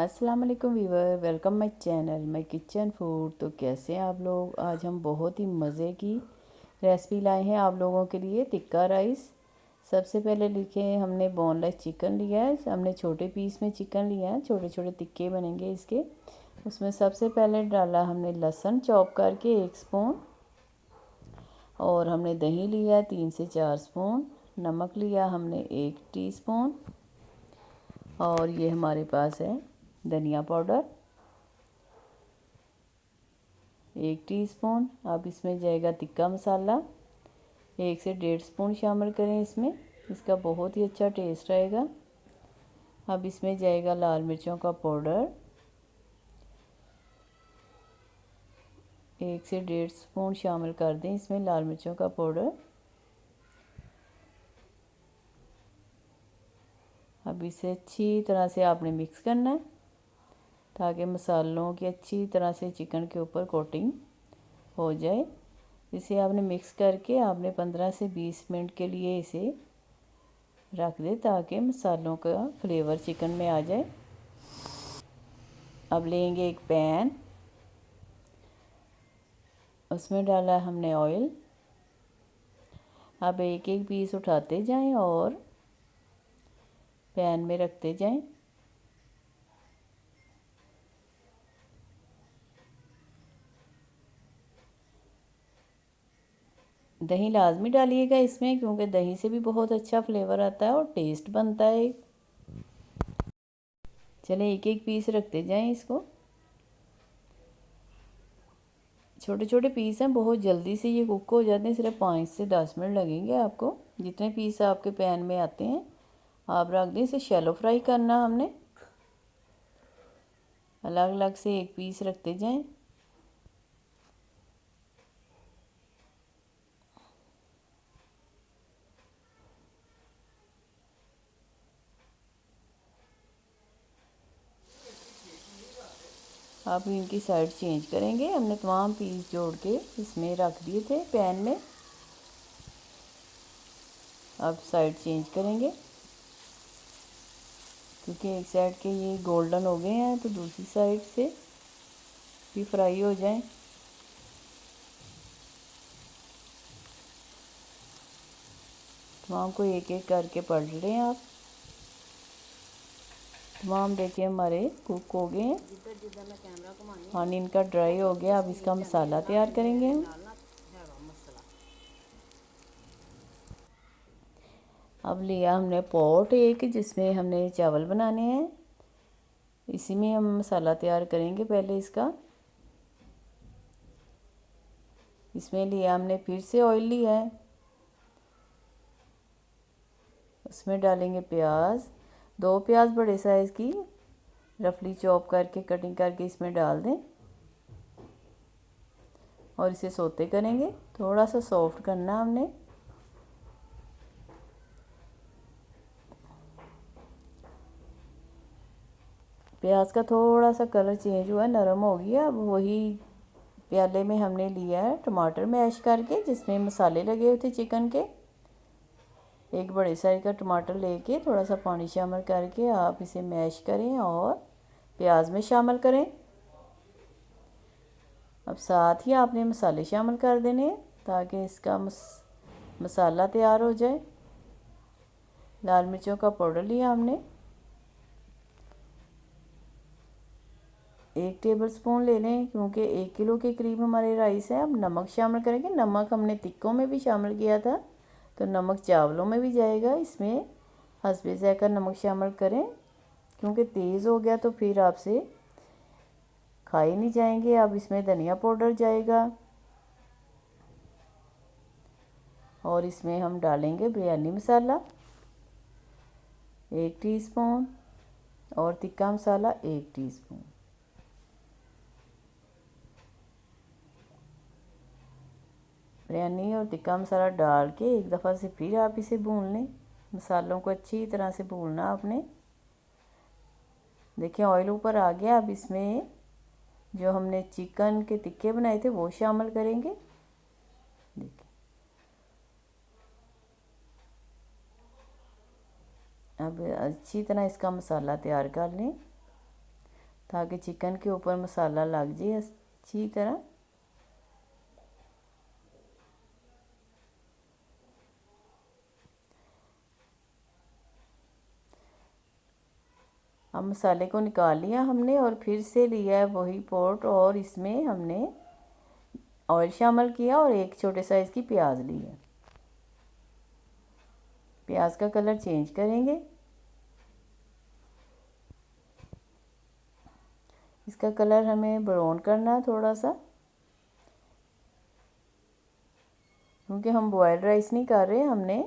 अस्सलाम वालेकुम viewer, welcome my channel my kitchen food. तो कैसे हैं आप लोग। आज हम बहुत ही मज़े की रेसिपी लाए हैं आप लोगों के लिए, टिक्का राइस। सबसे पहले लिखे हमने बोनलेस चिकन लिया है, हमने छोटे पीस में चिकन लिया है, छोटे छोटे टिक्के बनेंगे इसके। उसमें सबसे पहले डाला हमने लहसुन चॉप करके 1 स्पून, और हमने दही लिया 3 से 4 स्पून, नमक लिया हमने 1 टीस्पून, और ये हमारे पास है धनिया पाउडर 1 टीस्पून। अब इसमें जाएगा टिक्का मसाला 1 से 1.5 स्पून शामिल करें इसमें, इसका बहुत ही अच्छा टेस्ट आएगा। अब इसमें जाएगा लाल मिर्चों का पाउडर 1 से 1.5 स्पून शामिल कर दें इसमें लाल मिर्चों का पाउडर। अब इसे अच्छी तरह से आपने मिक्स करना है ताकि मसालों की अच्छी तरह से चिकन के ऊपर कोटिंग हो जाए। इसे आपने मिक्स करके आपने 15 से 20 मिनट के लिए इसे रख दे ताकि मसालों का फ्लेवर चिकन में आ जाए। अब लेंगे एक पैन, उसमें डाला हमने ऑयल। अब एक एक पीस उठाते जाएं और पैन में रखते जाएं। दही लाजमी डालिएगा इसमें, क्योंकि दही से भी बहुत अच्छा फ्लेवर आता है और टेस्ट बनता है। चलें एक एक पीस रखते जाएं इसको। छोटे छोटे पीस हैं, बहुत जल्दी से ये कुक हो जाते हैं, सिर्फ 5 से 10 मिनट लगेंगे आपको। जितने पीस आपके पैन में आते हैं आप रख दें। इसे शैलो फ्राई करना हमने, अलग अलग से एक पीस रखते जाएं। आप इनकी साइड चेंज करेंगे। हमने तमाम पीस जोड़ के इसमें रख दिए थे पैन में, अब साइड चेंज करेंगे क्योंकि एक साइड के ये गोल्डन हो गए हैं तो दूसरी साइड से भी फ्राई हो जाएं। तमाम को एक एक करके पढ़ लें आप। तमाम देखिए हमारे कुक हो गए हैं, पानी इनका ड्राई हो गया। अब इसका मसाला तैयार करेंगे हम। अब लिया हमने पॉट एक, जिसमें हमने चावल बनाने हैं। इसी में हम मसाला तैयार करेंगे पहले इसका। इसमें लिया हमने फिर से ऑयल लिया है, उसमें डालेंगे प्याज। 2 प्याज बड़े साइज़ की रफली चॉप करके कटिंग करके इसमें डाल दें और इसे सोते करेंगे। थोड़ा सा सॉफ्ट करना हमने। प्याज का थोड़ा सा कलर चेंज हुआ, नरम हो गया। अब वही प्याले में हमने लिया है टमाटर मैश करके, जिसमें मसाले लगे हुए थे चिकन के। एक बड़े साइज का टमाटर लेके थोड़ा सा पानी शामिल करके आप इसे मैश करें और प्याज में शामिल करें। अब साथ ही आपने मसाले शामिल कर देने ताकि इसका मसाला तैयार हो जाए। लाल मिर्चों का पाउडर लिया हमने 1 टेबलस्पून ले लें, क्योंकि 1 किलो के करीब हमारे राइस है। अब नमक शामिल करेंगे। नमक हमने टिक्कों में भी शामिल किया था तो नमक चावलों में भी जाएगा। इसमें हस्बे ज़ायक़ा नमक शामिल करें, क्योंकि तेज़ हो गया तो फिर आपसे खाए नहीं जाएंगे। अब इसमें धनिया पाउडर जाएगा और इसमें हम डालेंगे बिरयानी मसाला 1 टीस्पून और टिक्का मसाला 1 टीस्पून। बिरयानी और टिक्का मसाला डाल के एक दफ़ा से फिर आप इसे भून लें। मसालों को अच्छी तरह से भूनना आपने। देखिए ऑयल ऊपर आ गया। अब इसमें जो हमने चिकन के टिक्के बनाए थे वो शामिल करेंगे। देखिए अब अच्छी तरह इसका मसाला तैयार कर लें। ताकि चिकन के ऊपर मसाला लग जाए अच्छी तरह। अब मसाले को निकाल लिया हमने और फिर से लिया है वही पॉट और इसमें हमने ऑयल शामिल किया और एक छोटे साइज़ की प्याज ली है। प्याज का कलर चेंज करेंगे। इसका कलर हमें ब्राउन करना है थोड़ा सा, क्योंकि हम बॉयल्ड राइस नहीं कर रहे, हमने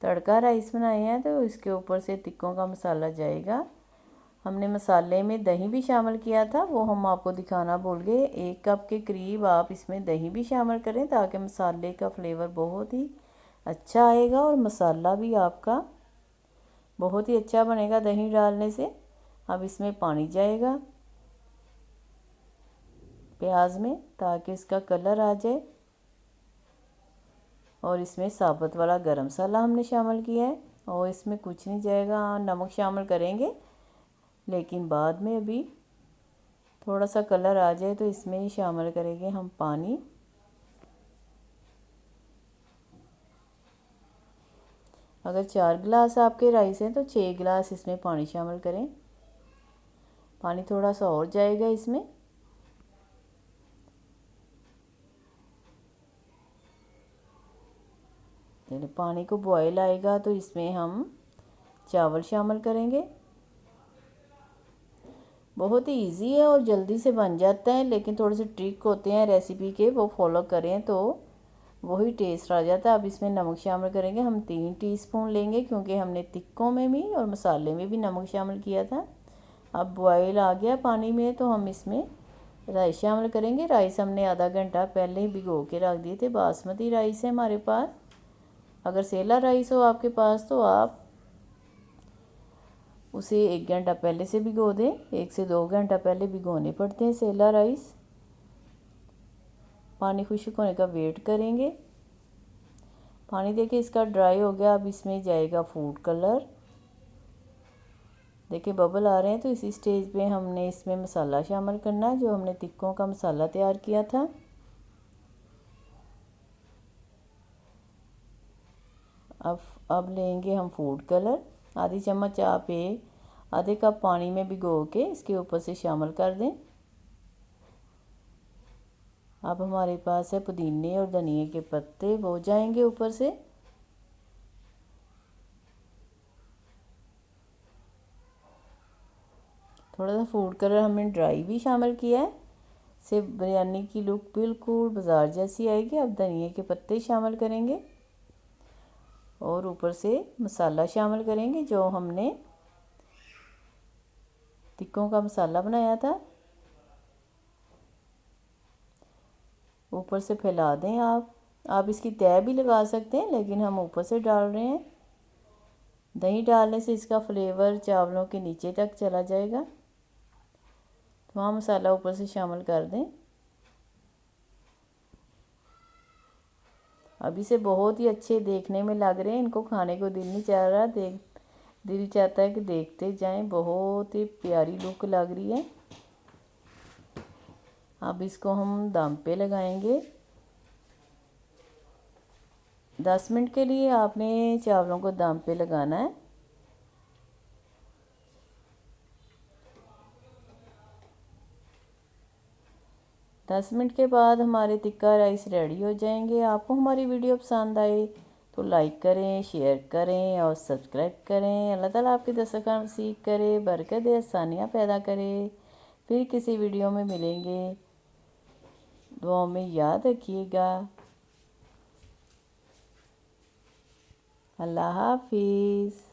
तड़का राइस बनाए हैं, तो इसके ऊपर से टिक्कों का मसाला जाएगा। हमने मसाले में दही भी शामिल किया था, वो हम आपको दिखाना भूल गए। 1 कप के करीब आप इसमें दही भी शामिल करें ताकि मसाले का फ्लेवर बहुत ही अच्छा आएगा और मसाला भी आपका बहुत ही अच्छा बनेगा दही डालने से। अब इसमें पानी जाएगा प्याज में ताकि इसका कलर आ जाए, और इसमें साबुत वाला गरम मसाला हमने शामिल किया है, और इसमें कुछ नहीं जाएगा, नमक शामिल करेंगे लेकिन बाद में। अभी थोड़ा सा कलर आ जाए तो इसमें ही शामिल करेंगे हम पानी। अगर 4 गिलास आपके राइस हैं तो 6 गिलास इसमें पानी शामिल करें। पानी थोड़ा सा और जाएगा इसमें। पानी को बॉयल आएगा तो इसमें हम चावल शामिल करेंगे। बहुत ही इजी है और जल्दी से बन जाता है, लेकिन थोड़े से ट्रिक होते हैं रेसिपी के, वो फॉलो करें तो वही टेस्ट आ जाता है। अब इसमें नमक शामिल करेंगे हम 3 टीस्पून लेंगे, क्योंकि हमने टिक्कों में भी और मसाले में भी नमक शामिल किया था। अब बॉयल आ गया पानी में तो हम इसमें राइस शामिल करेंगे। राइस हमने आधा घंटा पहले ही भिगो के रख दिए थे। बासमती राइस है हमारे पास। अगर सेला राइस हो आपके पास तो आप उसे 1 घंटा पहले से भिगो दें। 1 से 2 घंटा पहले भिगोने पड़ते हैं सेला राइस। पानी खुश्क होने का वेट करेंगे। पानी देखिए इसका ड्राई हो गया। अब इसमें जाएगा फूड कलर। देखिए बबल आ रहे हैं, तो इसी स्टेज पे हमने इसमें मसाला शामिल करना है, जो हमने टिक्कों का मसाला तैयार किया था। अब लेंगे हम फूड कलर। आधी चम्मच आप आधे कप पानी में भिगो के इसके ऊपर से शामिल कर दें। अब हमारे पास है पुदीने और धनिए के पत्ते, वो जाएंगे ऊपर से। थोड़ा सा फूड कलर हमने ड्राई भी शामिल किया है, से बिरयानी की लुक बिल्कुल बाजार जैसी आएगी। अब धनिए के पत्ते शामिल करेंगे और ऊपर से मसाला शामिल करेंगे, जो हमने टिक्कों का मसाला बनाया था। ऊपर से फैला दें आप इसकी तह भी लगा सकते हैं, लेकिन हम ऊपर से डाल रहे हैं। दही डालने से इसका फ्लेवर चावलों के नीचे तक चला जाएगा। तो वहाँ मसाला ऊपर से शामिल कर दें। अभी से बहुत ही अच्छे देखने में लग रहे हैं, इनको खाने को दिल नहीं चाह रहा, दिल चाहता है कि देखते जाएं। बहुत ही प्यारी लुक लग रही है। अब इसको हम दम पे लगाएंगे। 10 मिनट के लिए आपने चावलों को दम पे लगाना है। दस मिनट के बाद हमारे टिक्का राइस रेडी हो जाएंगे। आपको हमारी वीडियो पसंद आए तो लाइक करें, शेयर करें और सब्सक्राइब करें। अल्लाह ताला आपके दस्तरखान नसीब करे, बरकत दे, आसानियाँ पैदा करे। फिर किसी वीडियो में मिलेंगे। दुआओं में याद रखिएगा। अल्लाह हाफिज़।